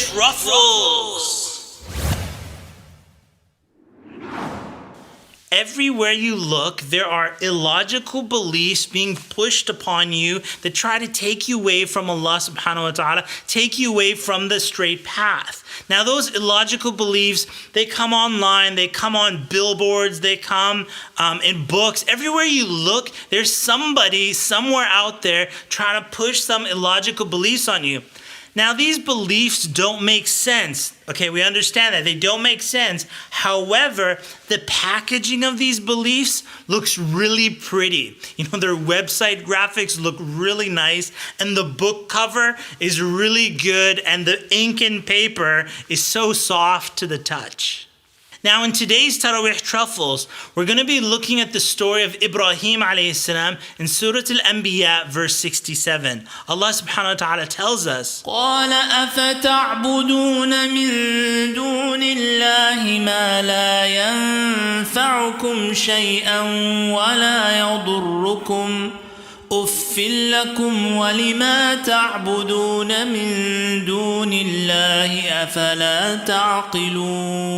Truffles. Everywhere you look, there are illogical beliefs being pushed upon you that try to take you away from Allah subhanahu wa ta'ala, take you away from the straight path. Now those illogical beliefs, they come online, they come on billboards, they come in books. Everywhere you look, there's somebody somewhere out there trying to push some illogical beliefs on you. Now, these beliefs don't make sense. Okay, we understand that. They don't make sense. However, the packaging of these beliefs looks really pretty. You know, their website graphics look really nice, and the book cover is really good, and the ink and paper is so soft to the touch. Now, in today's Taraweeh Truffles, we're going to be looking at the story of Ibrahim alayhi salam in Surah Al-Anbiya, verse 67. Allah subhanahu wa ta'ala tells us, قَالَ أَفَتَعْبُدُونَ مِن دُونِ اللَّهِ مَا لَا يَنفَعُكُمْ شَيْئًا وَلَا يَضُرُّكُمْ أُفٍّ لَكُمْ وَلِمَا تَعْبُدُونَ مِن دُونِ اللَّهِ أَفَلَا تَعْقِلُونَ.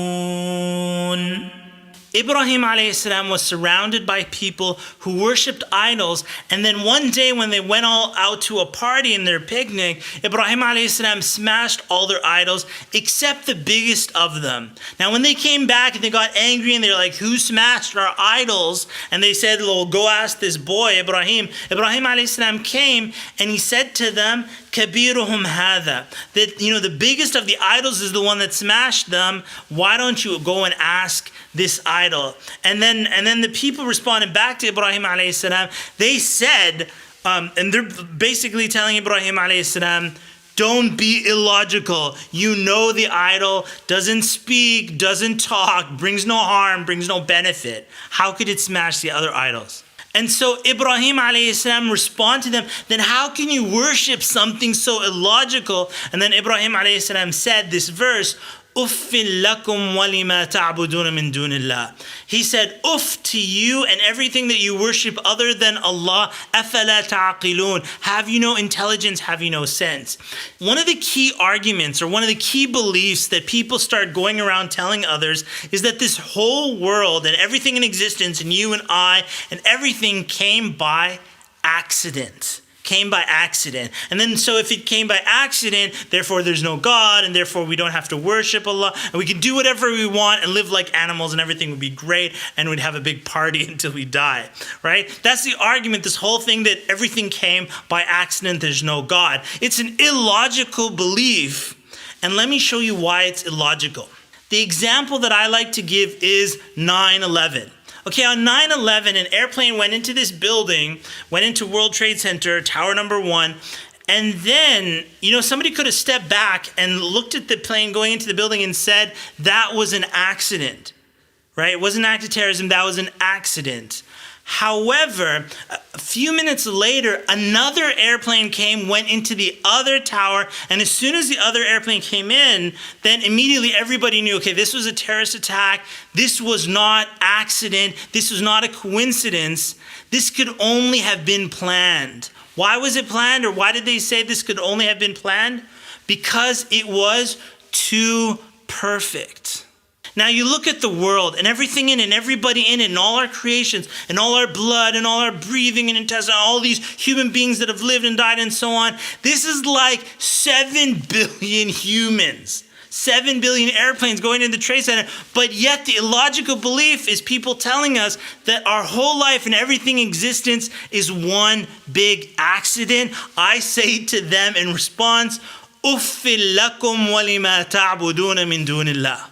Ibrahim alayhi salam was surrounded by people who worshipped idols, and then one day when they went all out to a party in their picnic, Ibrahim alayhi salam smashed all their idols except the biggest of them. Now when they came back and they got angry and they're like, who smashed our idols? And they said, well, go ask this boy, Ibrahim. Ibrahim alayhi salam came and he said to them, Kabiruhum hadha, that the biggest of the idols is the one that smashed them. Why don't you go and ask this idol? And then the people responded back to Ibrahim alayhi salam. They said, and they're basically telling Ibrahim alayhi salam, don't be illogical. You know the idol doesn't speak, doesn't talk, brings no harm, brings no benefit. How could it smash the other idols? And so Ibrahim alayhi salam responded to them, then how can you worship something so illogical? And then Ibrahim alayhi salam said this verse, Uffin lakum walima ta'buduna min dunillah. He said, uff to you and everything that you worship other than Allah. Afala ta'qilun. Have you no intelligence? Have you no sense? One of the key arguments or one of the key beliefs that people start going around telling others is that this whole world and everything in existence and you and I and everything came by accident. Came by accident. And then so if it came by accident, therefore there's no God, and therefore we don't have to worship Allah, and we can do whatever we want and live like animals and everything would be great, and we'd have a big party until we die, right? That's the argument, this whole thing that everything came by accident, there's no God. It's an illogical belief, and let me show you why it's illogical. The example that I like to give is 9/11. Okay, on 9/11, an airplane went into this building, went into World Trade Center, Tower number 1, and then, somebody could have stepped back and looked at the plane going into the building and said, that was an accident, right? It wasn't an act of terrorism, that was an accident. However, a few minutes later, another airplane went into the other tower, and as soon as the other airplane came in, then immediately everybody knew, okay, this was a terrorist attack, this was not accident, this was not a coincidence, this could only have been planned. Why was it planned, or why did they say this could only have been planned? Because it was too perfect. Now you look at the world and everything in it and everybody in it and all our creations and all our blood and all our breathing and intestine, all these human beings that have lived and died and so on. This is like 7 billion humans, 7 billion airplanes going into the Trade Center. But yet the illogical belief is people telling us that our whole life and everything in existence is one big accident. I say to them in response, Uffil lakum walima ta'buduna min dunillah.